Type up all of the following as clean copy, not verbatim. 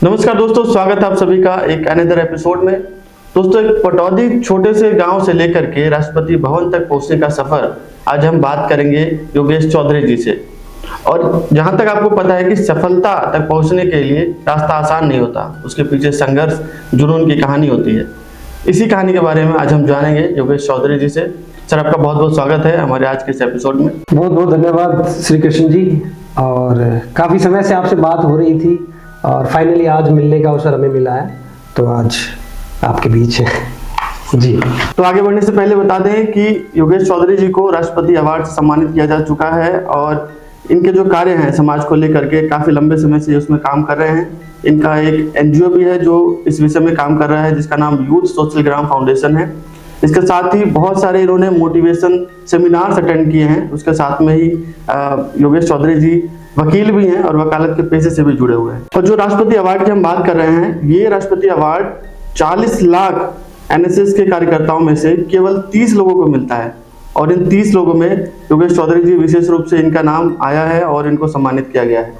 नमस्कार दोस्तों, स्वागत है आप सभी का एक अनदर एपिसोड में। दोस्तों, एक पटौदी छोटे से गांव से लेकर के राष्ट्रपति भवन तक पहुंचने का सफर आज हम बात करेंगे योगेश चौधरी जी से। और जहां तक आपको पता है कि सफलता तक पहुंचने के लिए रास्ता आसान नहीं होता, उसके पीछे संघर्ष, जुनून की कहानी होती है। इसी कहानी के बारे में आज हम जानेंगे योगेश चौधरी जी से। सर, आपका बहुत बहुत स्वागत है हमारे आज के इस एपिसोड में। बहुत बहुत धन्यवाद श्री कृष्ण जी। और काफ़ी समय से आपसे बात हो रही थी और फाइनली आज मिलने का अवसर हमें मिला है, तो आज आपके बीच है जी। तो आगे बढ़ने से पहले बता दें कि योगेश चौधरी जी को राष्ट्रपति अवार्ड से सम्मानित किया जा चुका है और इनके जो कार्य हैं समाज को लेकर के काफ़ी लंबे समय से उसमें काम कर रहे हैं। इनका एक एनजीओ भी है जो इस विषय में काम कर रहा है, जिसका नाम यूथ सोशल ग्राम फाउंडेशन है। इसके साथ ही बहुत सारे इन्होंने मोटिवेशन सेमिनार्स अटेंड किए हैं। उसके साथ में ही योगेश चौधरी जी वकील भी हैं और वकालत के पेशे से भी जुड़े हुए हैं। और जो राष्ट्रपति अवार्ड की हम बात कर रहे हैं, ये राष्ट्रपति अवार्ड 40 लाख एनएसएस के कार्यकर्ताओं में से केवल 30 लोगों को मिलता है और इन 30 लोगों में योगेश चौधरी जी विशेष रूप से इनका नाम आया है और इनको सम्मानित किया गया है।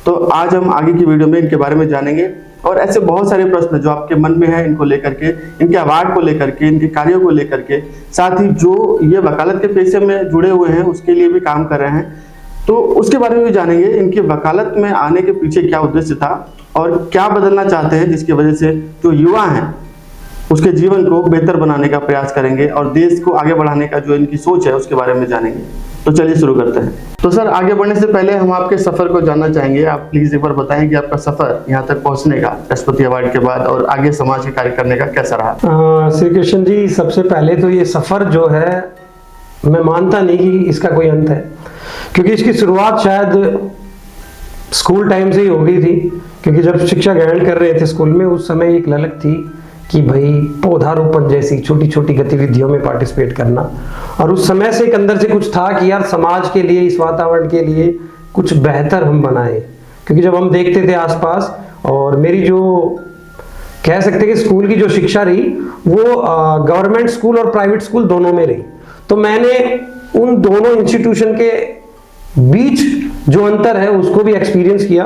तो आज हम आगे की वीडियो में इनके बारे में जानेंगे और ऐसे बहुत सारे प्रश्न जो आपके मन में है इनको लेकर के, इनके अवार्ड को लेकर के, इनके कार्यों को लेकर के, साथ ही जो ये वकालत के पेशे में जुड़े हुए हैं उसके लिए भी काम कर रहे हैं, तो उसके बारे में भी जानेंगे। इनकी वकालत में आने के पीछे क्या उद्देश्य था और क्या बदलना चाहते हैं, जिसकी वजह से जो युवा हैं उसके जीवन को बेहतर बनाने का प्रयास करेंगे और देश को आगे बढ़ाने का जो इनकी सोच है उसके बारे में जानेंगे। तो चलिए शुरू करते हैं। तो सर, आगे बढ़ने से पहले हम आपके सफर को जानना चाहेंगे। आप प्लीज एक बार बताएं कि आपका सफर यहाँ तक पहुँचने का राष्ट्रपति अवार्ड के बाद और आगे समाज के कार्य करने का कैसा रहा। श्री कृष्ण जी, सबसे पहले तो ये सफर जो है मैं मानता नहीं कि इसका कोई अंत है, क्योंकि इसकी शुरुआत शायद स्कूल टाइम से ही हो गई थी। क्योंकि जब शिक्षा ग्रहण कर रहे थे स्कूल में, उस समय एक ललक थी कि भाई पौधारोपण जैसी छोटी छोटी गतिविधियों में पार्टिसिपेट करना, और उस समय से एक अंदर से कुछ था कि यार समाज के लिए, इस वातावरण के लिए कुछ बेहतर हम बनाए। क्योंकि जब हम देखते थे आसपास, और मेरी जो कह सकते कि स्कूल की जो शिक्षा रही वो गवर्नमेंट स्कूल और प्राइवेट स्कूल दोनों में रही, तो मैंने उन दोनों इंस्टीट्यूशन के बीच जो अंतर है उसको भी एक्सपीरियंस किया।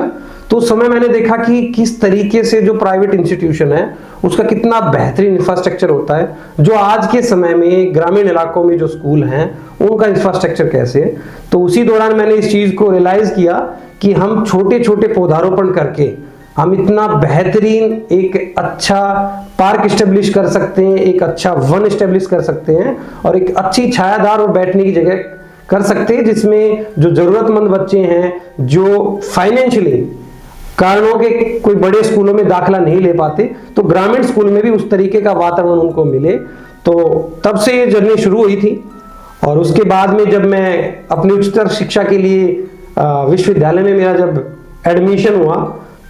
तो उस समय मैंने देखा कि किस तरीके से जो प्राइवेट इंस्टीट्यूशन है उसका कितना बेहतरीन इंफ्रास्ट्रक्चर होता है, जो आज के समय में ग्रामीण इलाकों में जो स्कूल हैं उनका इंफ्रास्ट्रक्चर कैसे है। तो उसी दौरान मैंने इस चीज को रियलाइज किया कि हम छोटे छोटे पौधारोपण करके हम इतना बेहतरीन एक अच्छा पार्क स्टेब्लिश कर सकते हैं, एक अच्छा वन स्टेब्लिश कर सकते हैं और एक अच्छी छायादार और बैठने की जगह कर सकते हैं, जिसमें जो जरूरतमंद बच्चे हैं, जो फाइनेंशियली कारणों के कोई बड़े स्कूलों में दाखिला नहीं ले पाते, तो ग्रामीण स्कूल में भी उस तरीके का वातावरण उनको मिले। तो तब से ये जर्नी शुरू हुई थी। और उसके बाद में जब मैं अपनी उच्चतर शिक्षा के लिए विश्वविद्यालय में मेरा जब एडमिशन हुआ,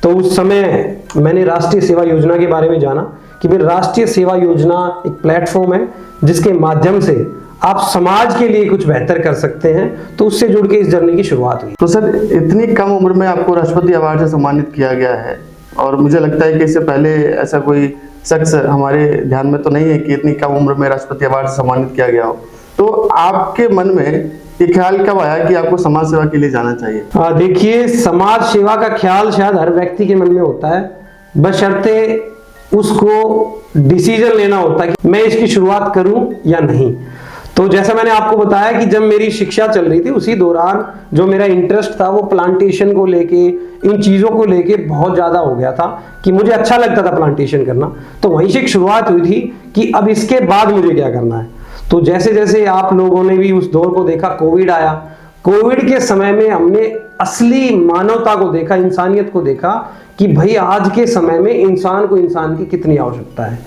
तो उस समय मैंने राष्ट्रीय सेवा योजना के बारे में जाना कि भाई राष्ट्रीय सेवा योजना एक प्लेटफॉर्म है जिसके माध्यम से आप समाज के लिए कुछ बेहतर कर सकते हैं। तो उससे जुड़ के इस जर्नी की शुरुआत हुई। तो सर, इतनी कम उम्र में आपको राष्ट्रपति अवार्ड से सम्मानित किया गया है और मुझे लगता है कि इससे पहले ऐसा कोई शख्स हमारे ध्यान में तो नहीं है कि इतनी कम उम्र में राष्ट्रपति अवार्ड से सम्मानित किया गया हो। तो आपके मन में ये ख्याल कब आया कि आपको समाज सेवा के लिए जाना चाहिए? देखिए, समाज सेवा का ख्याल शायद हर व्यक्ति के मन में होता है, बशर्ते उसको डिसीजन लेना होता है कि मैं इसकी शुरुआत करूं या नहीं। तो जैसा मैंने आपको बताया कि जब मेरी शिक्षा चल रही थी उसी दौरान जो मेरा इंटरेस्ट था वो प्लांटेशन को लेके, इन चीज़ों को लेके बहुत ज़्यादा हो गया था कि मुझे अच्छा लगता था प्लांटेशन करना। तो वहीं से एक शुरुआत हुई थी कि अब इसके बाद मुझे क्या करना है। तो जैसे जैसे आप लोगों ने भी उस दौर को देखा, कोविड आया, कोविड के समय में हमने असली मानवता को देखा, इंसानियत को देखा कि भाई आज के समय में इंसान को इंसान की कितनी आवश्यकता है।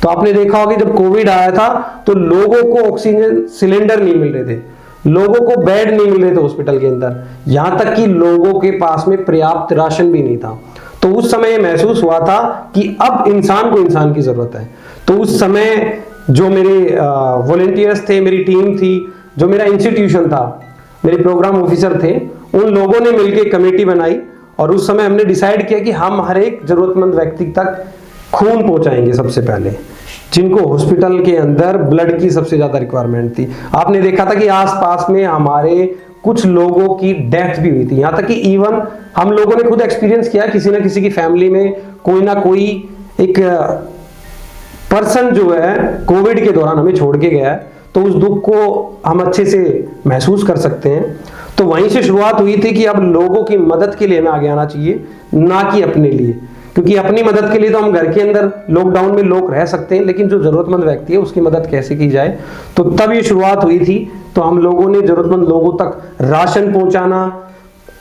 तो आपने देखा होगा जब कोविड आया था तो लोगों को ऑक्सीजन सिलेंडर नहीं मिल रहे थे, लोगों को बेड नहीं मिल रहे थे हॉस्पिटल के अंदर, यहां तक कि लोगों के पास में पर्याप्त राशन भी नहीं था। तो उस समय ये महसूस हुआ था कि अब इंसान को इंसान की जरूरत है। तो उस समय जो मेरे वॉलंटियर्स थे, मेरी टीम थी, जो मेरा इंस्टीट्यूशन था, मेरे प्रोग्राम ऑफिसर थे, उन लोगों ने मिलकर कमेटी बनाई और उस समय हमने डिसाइड किया कि हम हर एक जरूरतमंद व्यक्ति तक खून पहुंचाएंगे। सबसे पहले जिनको हॉस्पिटल के अंदर ब्लड की सबसे ज्यादा रिक्वायरमेंट थी, आपने देखा था कि आसपास में हमारे कुछ लोगों की डेथ भी हुई थी। यहाँ तक कि इवन हम लोगों ने खुद एक्सपीरियंस किया, किसी ना किसी की फैमिली में कोई ना कोई एक पर्सन जो है कोविड के दौरान हमें छोड़ के गया है, तो उस दुख को हम अच्छे से महसूस कर सकते हैं। तो वहीं से शुरुआत हुई थी कि अब लोगों की मदद के लिए हमें आगे आना चाहिए, ना कि अपने लिए, क्योंकि अपनी मदद के लिए तो हम घर के अंदर लॉकडाउन में लोग रह सकते हैं, लेकिन जो जरूरतमंद व्यक्ति है उसकी मदद कैसे की जाए। तो तब ये शुरुआत हुई थी। तो हम लोगों ने जरूरतमंद लोगों तक राशन पहुंचाना,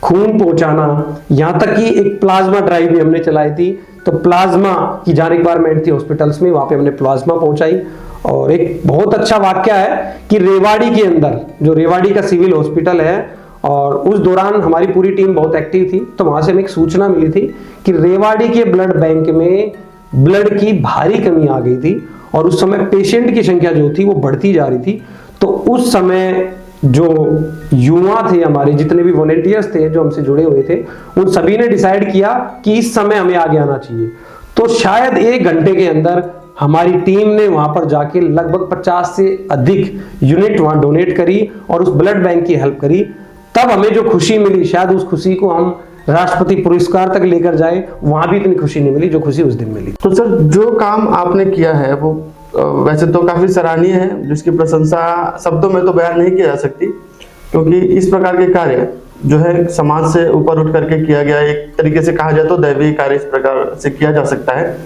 खून पहुंचाना, यहाँ तक कि एक प्लाज्मा ड्राइव भी हमने चलाई थी। तो प्लाज्मा की जहाँ रिक्वायरमेंट थी हॉस्पिटल्स में, वहां पे हमने प्लाज्मा पहुंचाई। और एक बहुत अच्छा वाक्य है कि रेवाड़ी के अंदर, जो रेवाड़ी का सिविल हॉस्पिटल है, और उस दौरान हमारी पूरी टीम बहुत एक्टिव थी, तो वहां से हमें एक सूचना मिली थी कि रेवाड़ी के ब्लड बैंक में ब्लड की भारी कमी आ गई थी, और उस समय पेशेंट की संख्या जो थी वो बढ़ती जा रही थी। तो उस समय जो युवा थे हमारे, जितने भी वॉलेंटियर्स थे जो हमसे जुड़े हुए थे, उन सभी ने डिसाइड किया कि इस समय हमें आगे आना चाहिए। तो शायद 1 घंटे के अंदर हमारी टीम ने वहां पर जाके लगभग 50 से अधिक यूनिट वहां डोनेट करी और उस ब्लड बैंक की हेल्प करी। तब हमें जो खुशी मिली, शायद उस खुशी को हम राष्ट्रपति पुरस्कार तक लेकर जाए, वहां भी इतनी खुशी नहीं मिली जो खुशी उस दिन मिली। तो सर, जो काम आपने किया है वो वैसे तो काफी सराहनीय है, जिसकी प्रशंसा शब्दों में तो बयान नहीं की जा सकती, क्योंकि इस प्रकार के कार्य जो है समाज से ऊपर उठ करके किया गया, एक तरीके से कहा जाए तो दैवीय कार्य इस प्रकार से किया जा सकता है।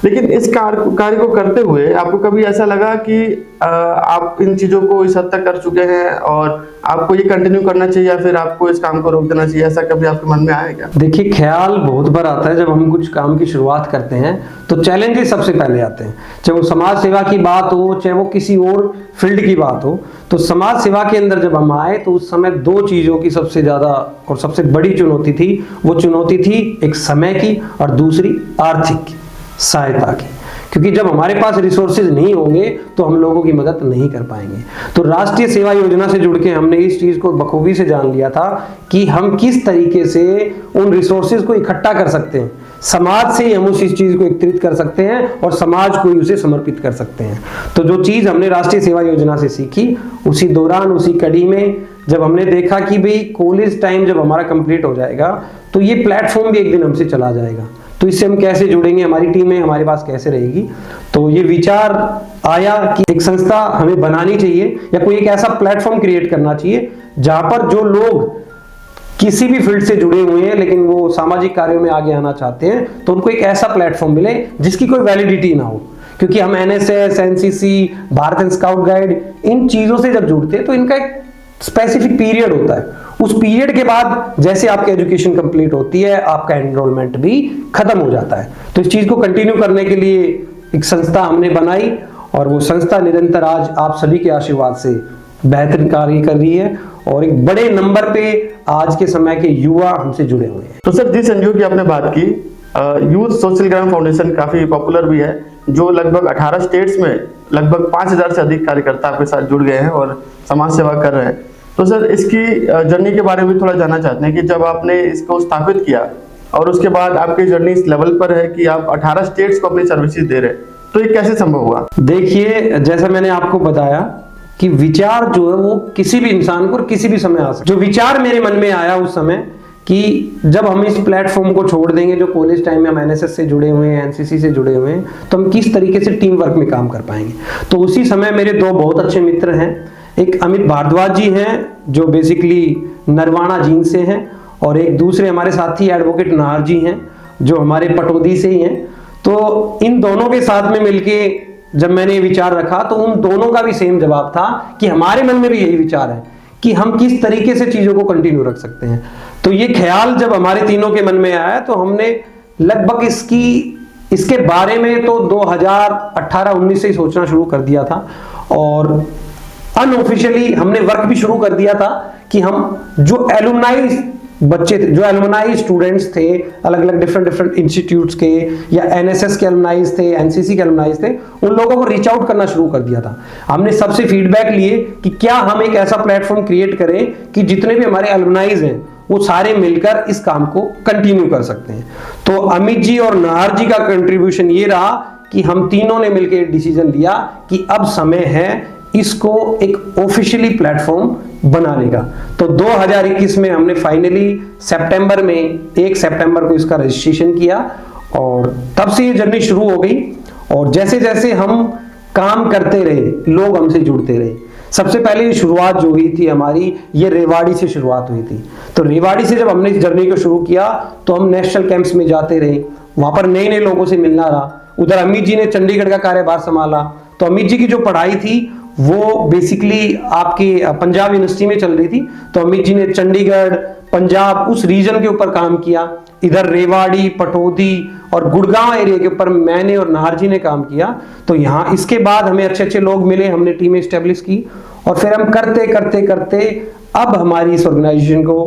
लेकिन इस कार्य को करते हुए आपको कभी ऐसा लगा कि आप इन चीजों को इस हद तक कर चुके हैं और आपको ये कंटिन्यू करना चाहिए, या फिर आपको इस काम को रोक देना चाहिए, ऐसा कभी आपके मन में आया क्या? देखिए, ख्याल बहुत बार आता है जब हम कुछ काम की शुरुआत करते हैं, तो चैलेंजेस सबसे पहले आते हैं। चाहे वो समाज सेवा की बात हो, चाहे वो किसी और फील्ड की बात हो। तो समाज सेवा के अंदर जब हम आए तो उस समय 2 चीजों की सबसे ज्यादा और सबसे बड़ी चुनौती थी। वो चुनौती थी एक समय की और दूसरी आर्थिक सहायता की, क्योंकि जब हमारे पास रिसोर्सेज नहीं होंगे तो हम लोगों की मदद नहीं कर पाएंगे। तो राष्ट्रीय सेवा योजना से जुड़ के हमने इस चीज को बखूबी से जान लिया था कि हम किस तरीके से उन रिसोर्सेज को इकट्ठा कर सकते हैं, समाज से ही हम उस चीज को एकत्रित कर सकते हैं और समाज को ही उसे समर्पित कर सकते हैं। तो जो चीज हमने राष्ट्रीय सेवा योजना से सीखी, उसी दौरान, उसी कड़ी में जब हमने देखा कि भाई कॉलेज टाइम जब हमारा कंप्लीट हो जाएगा तो ये प्लेटफॉर्म भी एक दिन हमसे चला जाएगा, तो इससे हम कैसे जुड़ेंगे, हमारी टीमें हमारे पास कैसे रहेगी। तो ये विचार आया कि एक संस्था हमें बनानी चाहिए या कोई एक ऐसा प्लेटफॉर्म क्रिएट करना चाहिए जहां पर जो लोग किसी भी फील्ड से जुड़े हुए हैं लेकिन वो सामाजिक कार्यों में आगे आना चाहते हैं, तो उनको एक ऐसा प्लेटफॉर्म मिले जिसकी कोई वैलिडिटी ना हो। क्योंकि हम NSS, NCC, Bharat and scout guide, इन चीजों से जब जुड़ते हैं तो इनका एक स्पेसिफिक पीरियड होता है। उस पीरियड के बाद जैसे आपकी एजुकेशन कंप्लीट होती है, आपका एनरोलमेंट भी खत्म हो जाता है। तो इस चीज को कंटिन्यू करने के लिए एक संस्था हमने बनाई, और वो संस्था निरंतर आज आप सभी के आशीर्वाद से बेहतरीन कार्य कर रही है, और एक बड़े नंबर पे आज के समय के युवा हमसे जुड़े हुए हैं। तो सर, जिस एनजीओ की आपने बात की, यूथ सोशल ग्राम फाउंडेशन, काफी पॉपुलर भी है, जो लगभग 18 स्टेट्स में लगभग 5000 से अधिक कार्यकर्ता आपके साथ जुड़ गए हैं और समाज सेवा कर रहे हैं। तो सर, इसकी जर्नी के बारे में थोड़ा जानना चाहते हैं कि जब आपने इसको स्थापित किया और उसके बाद आपकी जर्नी इस लेवल पर है कि आप 18 स्टेट्स को अपनी सर्विसेज दे रहे हैं, तो ये कैसे संभव हुआ? देखिए, जैसा मैंने आपको बताया कि विचार जो है वो किसी भी इंसान को किसी भी समय आ सकता है। जो विचार मेरे मन में आया उस समय कि जब हम इस प्लेटफॉर्म को छोड़ देंगे, जो कॉलेज टाइम में हम एनएसएस से जुड़े हुए हैं, एनसीसी से जुड़े हुए हैं, तो हम किस तरीके से टीम वर्क में काम कर पाएंगे। तो उसी समय मेरे 2 बहुत अच्छे मित्र हैं। एक अमित भारद्वाज जी हैं जो बेसिकली नरवाना जींद से हैं, और एक दूसरे हमारे साथी एडवोकेट नाहर जी हैं जो हमारे पटौदी से ही हैं। तो इन दोनों के साथ में मिलके जब मैंने ये विचार रखा तो उन दोनों का भी सेम जवाब था कि हमारे मन में भी यही विचार है कि हम किस तरीके से चीजों को कंटिन्यू रख सकते हैं। तो ये ख्याल जब हमारे तीनों के मन में आया तो हमने लगभग इसके बारे में तो 2018-19 से ही सोचना शुरू कर दिया था, और अनऑफिशियली हमने वर्क भी शुरू कर दिया था कि हम जो एलुमनाई बच्चे थे, जो एलुमनाई स्टूडेंट्स थे अलग अलग डिफरेंट इंस्टीट्यूट्स के, या एनएसएस के एलुमनाइज थे, एनसीसी के एलुमनाइज थे, उन लोगों को रीच आउट करना शुरू कर दिया था। हमने सबसे फीडबैक लिए कि क्या हम एक ऐसा प्लेटफॉर्म क्रिएट करें कि जितने भी हमारे एलुमनाइज हैं वो सारे मिलकर इस काम को कंटिन्यू कर सकते हैं। तो अमित जी और नाहर जी का कंट्रीब्यूशन ये रहा कि हम तीनों ने मिलकर डिसीजन लिया कि अब समय है इसको एक ऑफिशियली प्लेटफॉर्म बनाने का। तो 2021 में हमने फाइनली सितंबर में 1 सितंबर को इसका रजिस्ट्रेशन किया और तब से ये जर्नी शुरू हो गई। और जैसे जैसे हम काम करते रहे, लोग हमसे जुड़ते रहे। सबसे पहले ये शुरुआत जो हुई थी हमारी, ये रेवाड़ी से शुरुआत हुई थी। तो रेवाड़ी से जब हमने इस जर्नी को शुरू किया तो हम नेशनल कैंप्स में जाते रहे, वहां पर नए नए लोगों से मिलना रहा। उधर अमित जी ने चंडीगढ़ का कार्यभार संभाला, तो अमित जी की जो पढ़ाई थी वो बेसिकली आपके पंजाब यूनिवर्सिटी में चल रही थी, तो अमित जी ने चंडीगढ़, पंजाब उस रीजन के ऊपर काम किया। इधर रेवाड़ी, पटौदी और गुड़गांव एरिया के ऊपर मैंने और नाहर जी ने काम किया। तो यहाँ इसके बाद हमें अच्छे अच्छे लोग मिले, हमने टीम एस्टेब्लिश की और फिर हम करते करते करते अब हमारी इस ऑर्गेनाइजेशन को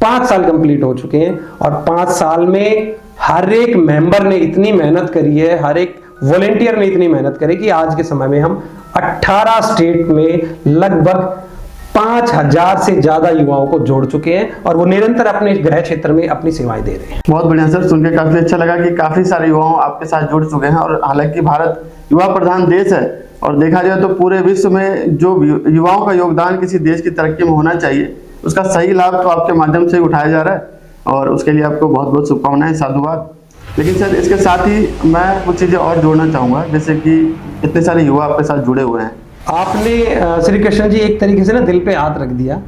5 साल कंप्लीट हो चुके हैं। और 5 साल में हर एक मेंबर ने इतनी मेहनत करी है, हर एक वॉलेंटियर ने इतनी मेहनत करी कि आज के समय में हम 18 स्टेट में लगभग 5000 से ज्यादा युवाओं को जोड़ चुके हैं और वो निरंतर अपने गृह क्षेत्र में अपनी सेवाएं दे रहे हैं। बहुत बढ़िया सर, सुन के काफी अच्छा लगा कि काफी सारे युवाओं आपके साथ जुड़ चुके हैं। और हालांकि भारत युवा प्रधान देश है और देखा जाए तो पूरे विश्व में जो युवाओं का योगदान किसी देश की तरक्की में होना चाहिए, उसका सही लाभ तो आपके माध्यम से ही उठाया जा रहा है और उसके लिए आपको बहुत बहुत शुभकामनाएं, साधुवाद। लेकिन सर इसके साथ ही मैं कुछ चीज़ें और जोड़ना चाहूँगा, जैसे कि इतने सारे युवा आपके साथ जुड़े हुए हैं। आपने श्री कृष्ण जी एक तरीके से ना दिल पे हाथ रख दिया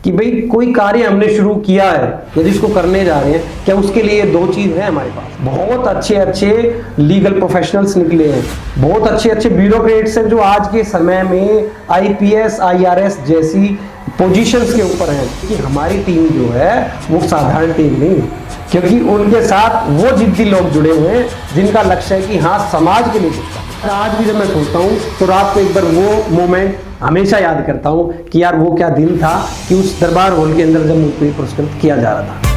कि भाई कोई कार्य हमने शुरू किया है या जिसको करने जा रहे हैं, क्या उसके लिए 2 चीज है हमारे पास। बहुत अच्छे अच्छे लीगल प्रोफेशनल्स निकले हैं, बहुत अच्छे अच्छे ब्यूरोक्रेट्स हैं जो आज के समय में IPS IRS जैसी पोजीशंस के ऊपर हैं। कि हमारी टीम जो है वो साधारण टीम नहीं, क्योंकि उनके साथ वो जिद्दी लोग जुड़े हुए हैं जिनका लक्ष्य है कि हाँ समाज के लिए कुछ करना। आज भी जब मैं सोचता हूँ तो रात को एक बार वो मोमेंट हमेशा याद करता हूँ कि यार वो क्या दिन था कि उस दरबार हॉल के अंदर जब मुझे पुरस्कृत किया जा रहा था।